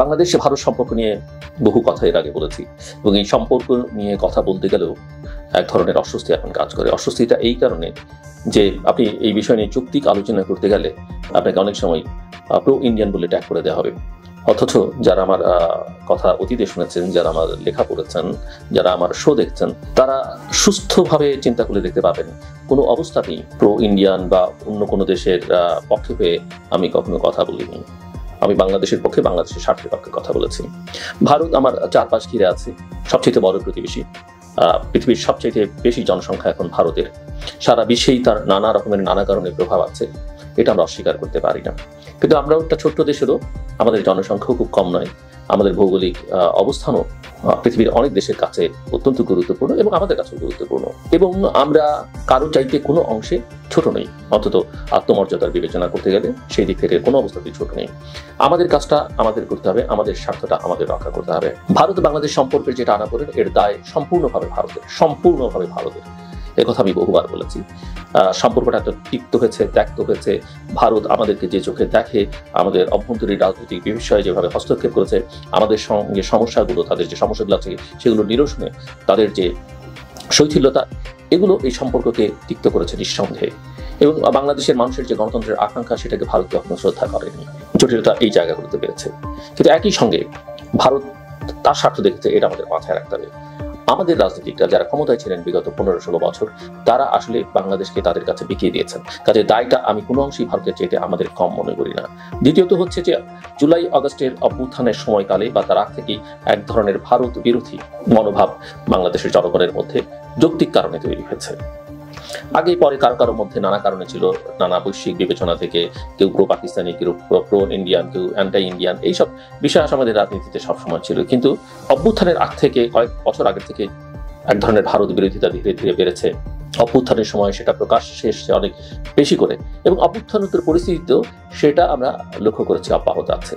বাংলাদেশে ভারত সম্পর্ক নিয়ে বহু কথা এর আগে বলেছি এবং এই সম্পর্ক নিয়ে কথা বলতে গেলেও এক ধরনের অস্বস্তি এখন কাজ করে। অস্বস্তিটা এই কারণে যে আপনি এই বিষয় নিয়ে যৌক্তিক আলোচনা করতে গেলে আপনাকে অনেক সময় প্রো ইন্ডিয়ান বলে ট্যাগ করে দেওয়া হবে, অথচ যারা আমার কথা অতীতে শুনেছেন, যারা আমার লেখা পড়েছেন, যারা আমার শো দেখছেন, তারা সুস্থভাবে চিন্তা করে দেখতে পাবেন কোনো অবস্থাতেই প্রো ইন্ডিয়ান বা অন্য কোনো দেশের পক্ষে হয়ে আমি কখনো কথা বলিনি। আমি বাংলাদেশের পক্ষে, বাংলাদেশের স্বার্থের পক্ষে কথা বলেছি। ভারত আমার চারপাশ ঘিরে আছে, সবচেয়ে বড় প্রতিবেশী, পৃথিবীর সবচেয়ে বেশি জনসংখ্যা এখন ভারতের। সারা বিশ্বেই তার নানা রকমের নানা কারণে প্রভাব আছে, এটা আমরা অস্বীকার করতে পারি না। কিন্তু আমরা একটা ছোট্ট দেশেরও, আমাদের জনসংখ্যাও খুব কম নয়, আমাদের ভৌগোলিক অবস্থানও পৃথিবীর অনেক দেশের কাছে অত্যন্ত গুরুত্বপূর্ণ এবং আমাদের কাছেও গুরুত্বপূর্ণ, এবং আমরা কারো চাইতে কোনো অংশে ছোট নই, অন্তত আত্মমর্যাদার বিবেচনা করতে গেলে সেই দিক থেকে কোনো অবস্থাতেই ছোট নেই। আমাদের কাজটা আমাদের করতে হবে, আমাদের স্বার্থটা আমাদের রক্ষা করতে হবে। ভারত বাংলাদেশ সম্পর্কের যেটা টানাপোড়েন, এর দায় সম্পূর্ণভাবে ভারতের। একথা আমি বহুবার বলেছি। সম্পর্কটা এত তিক্ত হয়েছে, ত্যাক্ত হয়েছে। ভারত আমাদেরকে যে চোখে দেখে, আমাদের অভ্যন্তরীণ রাজনৈতিক বিষয়ে যেভাবে হস্তক্ষেপ করেছে, আমাদের সঙ্গে সমস্যাগুলো, তাদের যে সমস্যাগুলো আছে সেগুলো নিরসনে তাদের যে শৈথিল্যতা, এগুলো এই সম্পর্ককে তিক্ত করেছে নিঃসন্দেহে। এবং বাংলাদেশের মানুষের যে গণতন্ত্রের আকাঙ্ক্ষা, সেটাকে ভারত কখনো শ্রদ্ধা করেনি। জটিলতা এই জায়গাগুলোতে পেরেছে। কিন্তু একই সঙ্গে ভারত তার স্বার্থ দেখেছে, এটা আমাদের মাথায় রাখতে হবে। আমাদের রাজনীতিকরা যারা ক্ষমতায় ছিলেন বিগত 15-16 বছর, তারা আসলে বাংলাদেশকে তাদের কাছে বিকিয়ে দিয়েছেন। কাজে দায়টা আমি কোনো অংশেই ভারতের চাইতে আমাদের কম মনে করি না। দ্বিতীয়ত হচ্ছে যে জুলাই আগস্টের অভ্যুত্থানের সময়কালে বা তার আগ থেকেই এক ধরনের ভারত বিরোধী মনোভাব বাংলাদেশের জনগণের মধ্যে যৌক্তিক কারণে তৈরি হয়েছে। আগে পরে কারো মধ্যে নানা কারণে ছিল, নানা বৈশ্বিক বিবেচনা থেকে, কেউ প্রো পাকিস্তানি, কেউ প্রো ইন্ডিয়ান, কেউ অ্যান্টি ইন্ডিয়ান, এইসব বিষয় আমাদের রাজনীতিতে সবসময় ছিল। কিন্তু অভ্যুত্থানের আগ থেকে, কয়েক বছর আগের থেকে এক ধরনের ভারত বিরোধিতা ধীরে ধীরে বেড়েছে। অভ্যুত্থানের সময় সেটা প্রকাশ্যে এসেছে অনেক বেশি করে, এবং অভ্যুত্থানোত্তর পরিস্থিতিতেও সেটা আমরা লক্ষ্য করেছি অব্যাহত আছে।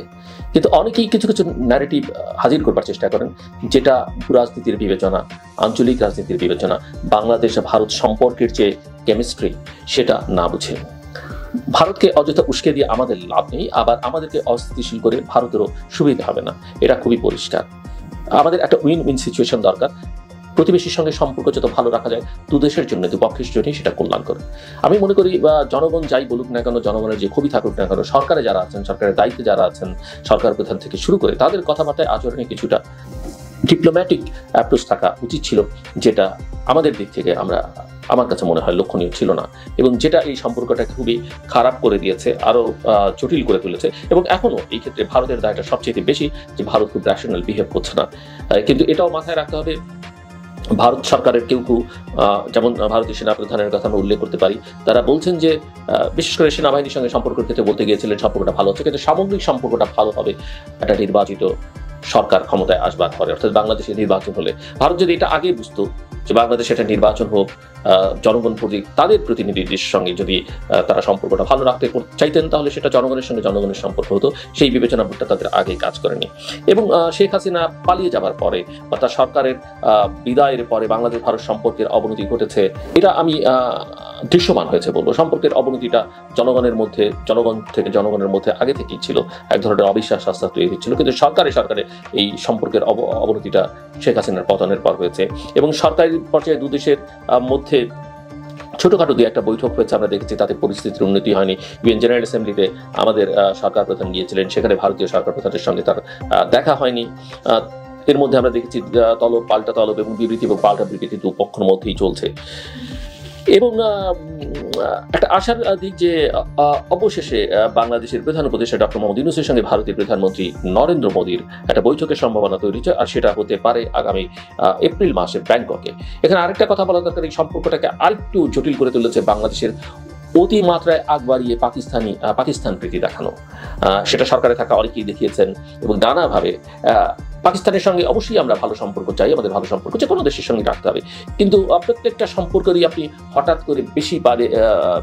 কিন্তু অনেকেই কিছু ন্যারেটিভ হাজির করবার চেষ্টা করেন, যেটা রাজনীতির বিবেচনা, আঞ্চলিক রাজনীতির বিবেচনা, বাংলাদেশ ভারত সম্পর্কের যে কেমিস্ট্রি, সেটা না বুঝে ভারতকে অযথা উস্কে দিয়ে আমাদের লাভ নেই, আবার আমাদেরকে অস্থিতিশীল করে ভারতেরও সুবিধা হবে না। এটা খুবই পরিষ্কার। আমাদের একটা উইন উইন সিচুয়েশন দরকার। প্রতিবেশীর সঙ্গে সম্পর্ক যত ভালো রাখা যায়, দুদেশের জন্য, দুপক্ষের জন্যই সেটা কল্যাণকর। আমি মনে করি জনগণ যাই বলুক না কেন, জনগণের যে ক্ষোভই থাকুক না কেন, সরকারে যারা আছেন, সরকারের দায়িত্বে যারা আছেন, সরকার প্রধান থেকে শুরু করে, তাদের কথাবার্তায় আচরণে কিছুটা ডিপ্লোম্যাটিক অ্যাপ্রোচ থাকা উচিত ছিল, যেটা আমাদের দিক থেকে আমার কাছে মনে হয় লক্ষণীয় ছিল না, এবং যেটা এই সম্পর্কটা খুবই খারাপ করে দিয়েছে, আরো জটিল করে তুলেছে। এবং এখনো এই ক্ষেত্রে ভারতের দায়টা সবচেয়ে বেশি, যে ভারত খুব র্যাশনাল বিহেভ করছে না। কিন্তু এটাও মাথায় রাখতে হবে, ভারত সরকারের কেউ যেমন ভারতীয় সেনাপ্রধানের কথা আমরা উল্লেখ করতে পারি, তারা বলছেন যে বিশেষ করে সেনাবাহিনীর সঙ্গে সম্পর্কের ক্ষেত্রে বলতে গিয়েছিলেন সম্পর্কটা ভালো হচ্ছে, কিন্তু সামগ্রিক সম্পর্কটা ভালো হবে একটা নির্বাচিত সরকার ক্ষমতায় আসবার পরে, অর্থাৎ বাংলাদেশের নির্বাচন হলে। ভারত যদি এটা আগে বুঝতো যে বাংলাদেশে একটা নির্বাচন হোক, জনগণ প্রতি তাদের প্রতিনিধিদের সঙ্গে যদি তারা সম্পর্কটা ভালো রাখতে চাইতেন, তাহলে সেটা জনগণের সঙ্গে জনগণের সম্পর্ক হতো। সেই বিবেচনাবোধটা তাদের আগে কাজ করেনি। এবং শেখ হাসিনা পালিয়ে যাবার পরে বা তার সরকারের বিদায়ের পরে বাংলাদেশ ভারত সম্পর্কের অবনতি ঘটেছে, এটা আমি দৃশ্যমান হয়েছে বলবো। সম্পর্কের অবনতিটা জনগণের জনগণের মধ্যে আগে থেকেই ছিল, এক ধরনের অবিশ্বাস আস্থা তৈরি হচ্ছিল। কিন্তু সরকারে এই সম্পর্কের অবনতিটা শেখ হাসিনার পতনের পর হয়েছে। এবং সরকারি পর্যায়ে দুদেশের মধ্যে ছোটখাটো দুই একটা বৈঠক হয়েছে, আমরা দেখেছি, তাতে পরিস্থিতির উন্নতি হয়নি। ইউএন জেনারেল অ্যাসেম্বলিতে আমাদের সরকার প্রধান গিয়েছিলেন, সেখানে ভারতীয় সরকার প্রধানের সঙ্গে তার দেখা হয়নি। এর মধ্যে আমরা দেখেছি তলব পাল্টা তলব এবং বিবৃতি এবং পাল্টা বিবৃতি দুপক্ষের মধ্যেই চলছে। এবং একটা আশার দিক যে অবশেষে বাংলাদেশের প্রধান উপদেষ্টা ডক্টর মোহাম্মদ ইউনূসের সঙ্গে ভারতের প্রধানমন্ত্রী নরেন্দ্র মোদীর একটা বৈঠকের সম্ভাবনা তৈরি হচ্ছে, আর সেটা হতে পারে আগামী এপ্রিল মাসে ব্যাংককে। এখানে আরেকটা কথা বলা দরকার, এই সম্পর্কটাকে আরেকটু জটিল করে তুলেছে বাংলাদেশের অতিমাত্রায় আগ বাড়িয়ে পাকিস্তান প্রীতি দেখানো। সেটা সরকারে থাকা অনেকেই দেখিয়েছেন, এবং নানাভাবে পাকিস্তানের সঙ্গে অবশ্যই আমরা ভালো সম্পর্ক চাই, আমাদের ভালো সম্পর্ক যে কোনো দেশের সঙ্গে রাখতে হবে। কিন্তু প্রত্যেকটা সম্পর্কেরই আপনি হঠাৎ করে বেশি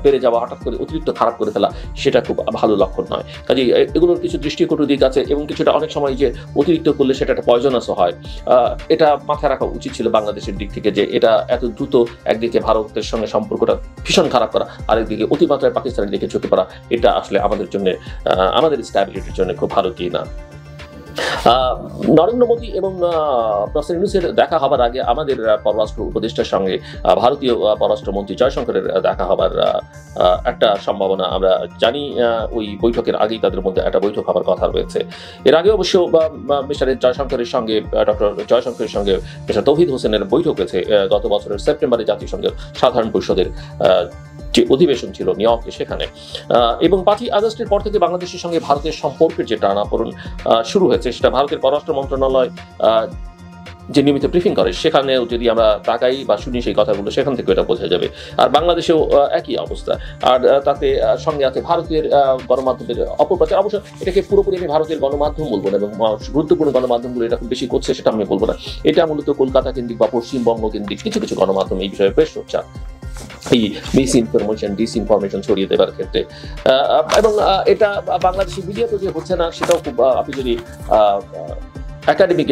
বেড়ে যাওয়া, হঠাৎ করে অতিরিক্ত খারাপ করে ফেলা, সেটা খুব ভালো লক্ষণ নয়। কাজে এগুলোর কিছু দৃষ্টিকটু দিক আছে, এবং কিছুটা অনেক সময় যে অতিরিক্ত করলে সেটা একটা পয়জনাসও হয়। এটা মাথায় রাখা উচিত ছিল বাংলাদেশের দিক থেকে, যে এটা এত দ্রুত একদিকে ভারতের সঙ্গে সম্পর্কটা ভীষণ খারাপ করা, আরেকদিকে অতিমাত্রায় পাকিস্তানের দিকে ঝুঁকে পড়া, এটা আসলে আমাদের জন্য, আমাদের স্ট্যাবিলিটির জন্য খুব ভালো কি না। নরেন্দ্র মোদী এবং প্রফেসর ইউনূসের দেখা হবার আগে আমাদের পররাষ্ট্র উপদেষ্টার সঙ্গে ভারতীয় পররাষ্ট্রমন্ত্রী জয়শঙ্করের দেখা হবার একটা সম্ভাবনা আমরা জানি। ওই বৈঠকের আগেই তাদের মধ্যে একটা বৈঠক হবার কথা রয়েছে। এর আগে অবশ্য মিস্টার জয়শঙ্করের সঙ্গে ডক্টর জয়শঙ্করের সঙ্গে মিস্টার তৌহিদ হোসেনের বৈঠক হয়েছে গত বছরের সেপ্টেম্বরে জাতিসংঘের সাধারণ পরিষদের যে অধিবেশন ছিল নিউ ইয়র্কে, সেখানে। এবং 5ই আগস্টের পর থেকে বাংলাদেশের সঙ্গে ভারতের সম্পর্কের যে টানাপোড়েন শুরু হয়েছে, সেটা ভারতের পররাষ্ট্র মন্ত্রণালয় যে নিয়মিত ব্রিফিং করে সেখানেও যদি আমরা তাকাই বা শুনি সেই কথাগুলো, সেখান থেকে এটা বোঝা যাবে। আর বাংলাদেশেও একই অবস্থা। আর তাতে সঙ্গে আছে ভারতের গণমাধ্যমের অপপ্রচার। অবশ্য এটাকে পুরোপুরি আমি ভারতের গণমাধ্যম বলবো না, এবং গুরুত্বপূর্ণ গণমাধ্যমগুলো এটা খুব বেশি করছে সেটা আমি বলবো না। এটা মূলত কলকাতা কেন্দ্রিক বা পশ্চিমবঙ্গ কেন্দ্রিক কিছু কিছু গণমাধ্যম এই বিষয়ে বেশ সোচ্চার, এই মিস ইনফরমেশন ডিসইনফরমেশন ছড়িয়ে দেওয়ার ক্ষেত্রে। এবং এটা বাংলাদেশি মিডিয়াতে যে হচ্ছে না সেটাও খুব, আপনি যদি একাডেমিক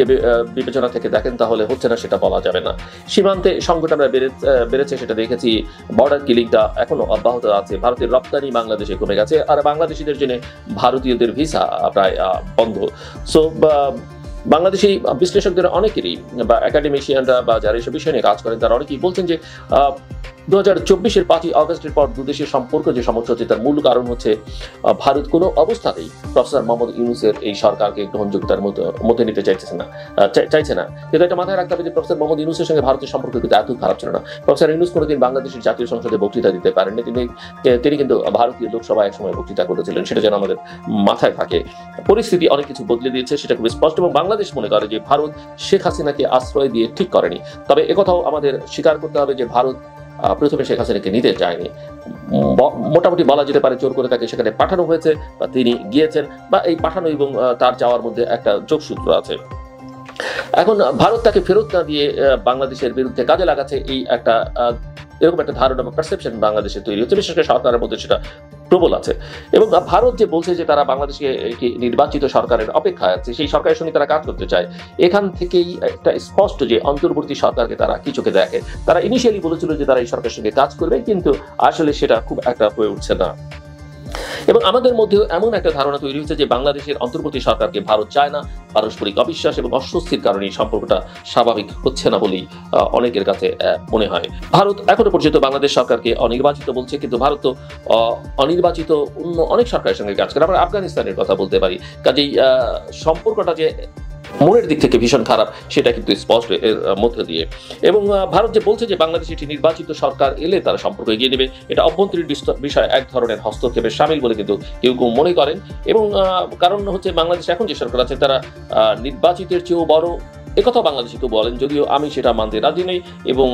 বিবেচনা থেকে দেখেন তাহলে হচ্ছে না সেটা বলা যাবে না। সীমান্তে সংকটটা বেড়েছে সেটা দেখেছি। বর্ডার কিলিংটা এখনো অব্যাহত আছে। ভারতের রপ্তানি বাংলাদেশে কমে গেছে, আর বাংলাদেশিদের জন্য ভারতীয়দের ভিসা প্রায় বন্ধ। সো বাংলাদেশি বিশ্লেষকদের অনেকেরই বা একাডেমিশিয়ানরা বা যারা এসব বিষয় নিয়ে কাজ করেন তারা অনেকেই বলছেন যে 2024-এর 5ই আগস্টের পর দুদেশের সম্পর্ক যে সমস্যা হচ্ছে তার মূল কারণ হচ্ছে ভারত কোনো অবস্থাতেই প্রফেসর মোহাম্মদ ইউনূসের এই সরকারকে গ্রহণযোগ্যতার মধ্যে নিতে চাইছে না। কিন্তু এটা মাথায় রাখতে হবে যে প্রফেসর মোহাম্মদ ইউনূসের সঙ্গে ভারতের সম্পর্ক কিন্তু এত খারাপ ছিল না। প্রফেসর ইউনূস কোনোদিন বাংলাদেশের জাতীয় সংসদে বক্তৃতা দিতে পারেননি। তিনি কিন্তু ভারতীয় লোকসভায় একসময় বক্তৃতা করেছিলেন, সেটা যেন আমাদের মাথায় থাকে। পরিস্থিতি অনেক কিছু বদলে দিয়েছে, সেটা খুব স্পষ্ট। এবং বাংলাদেশ মনে করে যে ভারত শেখ হাসিনাকে আশ্রয় দিয়ে ঠিক করেনি। তবে একথাও আমাদের স্বীকার করতে হবে যে ভারত প্রথমে শেখ হাসিনাকে নিতে চায়নি। মোটামুটি বলা যেতে পারে জোর করে তাকে সেখানে পাঠানো হয়েছে বা তিনি গিয়েছেন, বা এই পাঠানো এবং তার যাওয়ার মধ্যে একটা যোগসূত্র আছে। এখন ভারত তাকে ফেরত না দিয়ে বাংলাদেশের বিরুদ্ধে কাজে লাগাচ্ছে, এই একটা এরকম একটা ধারণা বা পারসেপশন বাংলাদেশে তৈরি হচ্ছে, বিশেষ করে সরকারের মধ্যে সেটা প্রবল আছে। এবং ভারত যে বলছে যে তারা বাংলাদেশকে একটি নির্বাচিত সরকারের অপেক্ষায় আছে, সেই সরকারের সঙ্গে তারা কাজ করতে চায়, এখান থেকেই একটা স্পষ্ট যে অন্তর্বর্তী সরকারকে তারা কি চোখে দেখে। তারা ইনিশিয়ালি বলেছিল যে তারা এই সরকারের সঙ্গে কাজ করবে, কিন্তু আসলে সেটা খুব একটা হয়ে উঠছে না। এবং আমাদের মধ্যেও এমন একটা ধারণা তৈরি হয়েছে যে বাংলাদেশের অন্তর্বর্তী সরকারকে ভারত চায় না। পারস্পরিক অবিশ্বাস এবং অস্বস্তির কারণে সম্পর্কটা স্বাভাবিক হচ্ছে না বলেই অনেকের কাছে মনে হয়। ভারত এখনো পর্যন্ত বাংলাদেশ সরকারকে অনির্বাচিত বলছে, কিন্তু ভারত তো অনির্বাচিত অন্য অনেক সরকারের সঙ্গে কাজ করে। আমরা আফগানিস্তানের কথা বলতে পারি। কাজেই সম্পর্কটা যে মনের দিক থেকে ভীষণ খারাপ সেটা কিন্তু স্পষ্ট এর মধ্যে দিয়ে। এবং ভারত যে বলছে যে বাংলাদেশে একটি নির্বাচিত সরকার এলে তারা সম্পর্ক এগিয়ে নেবে, এটা অভ্যন্তরীণ বিষয়ে এক ধরনের হস্তক্ষেপের শামিল বলে কিন্তু কেউ কেউ মনে করেন। এবং কারণ হচ্ছে বাংলাদেশ এখন যে সরকার আছে তারা নির্বাচিতের চেয়েও বড়, একথা বাংলাদেশি কেউ বলেন, যদিও আমি সেটা মানতে রাজি নেই। এবং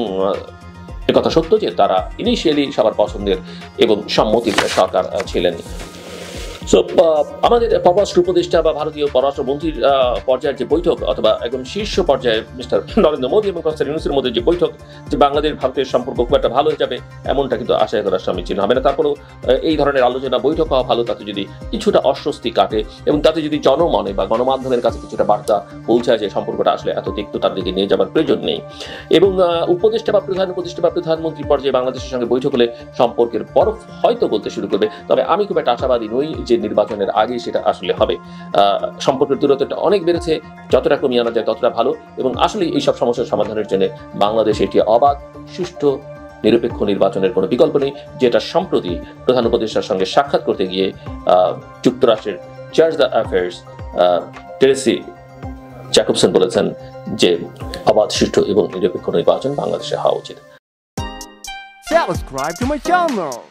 একথা সত্য যে তারা ইনিশিয়ালি সবার পছন্দের এবং সম্মতির সরকার ছিলেন। সো আমাদের পররাষ্ট্র উপদেষ্টা বা ভারতীয় পররাষ্ট্রমন্ত্রীর পর্যায়ের যে বৈঠক, অথবা একদম শীর্ষ পর্যায়ে মিস্টার নরেন্দ্র মোদী এবং প্রফেসর ইউনূসের মধ্যে যে বৈঠক, যে বাংলাদেশ ভারতের সম্পর্ক খুব একটা ভালো হয়ে যাবে এমনটা কিন্তু আশা করার সমীচীন হবে না। তারপরেও এই ধরনের আলোচনা বৈঠক হওয়া ভালো, তাতে যদি কিছুটা অস্বস্তি কাটে এবং তাতে যদি জনমনে বা গণমাধ্যমের কাছে কিছুটা বার্তা পৌঁছায় যে সম্পর্কটা আসলে এত তিক্ততার দিকে নিয়ে যাবার প্রয়োজন নেই। এবং উপদেষ্টা বা প্রধানমন্ত্রী পর্যায়ে বাংলাদেশের সঙ্গে বৈঠক হলে সম্পর্কের বরফ হয়তো বলতে শুরু করবে। তবে আমি খুব একটা আশাবাদী নই যে নির্বাচনের আগে সেটা আসলে হবে। সম্পর্কের দূরত্বটা অনেক বেড়েছে, যতটা কমিয়ে আনা যায় ততটা ভালো। এবং আসলে এইসব সমস্যার সমাধানের জন্য বাংলাদেশে একটি অবাধ, সুষ্ঠু, নিরপেক্ষ নির্বাচনের কোনো বিকল্প নেই, যেটা সম্প্রতি প্রধান উপদেষ্টার সঙ্গে সাক্ষাৎ করতে গিয়ে যুক্তরাষ্ট্রের চার্জ দ্য অ্যাফেয়ার্স টেরেসি জ্যাকবসন বলেছেন যে অবাধ, সুষ্ঠু এবং নিরপেক্ষ নির্বাচন বাংলাদেশে হওয়া উচিত। Subscribe to my channel.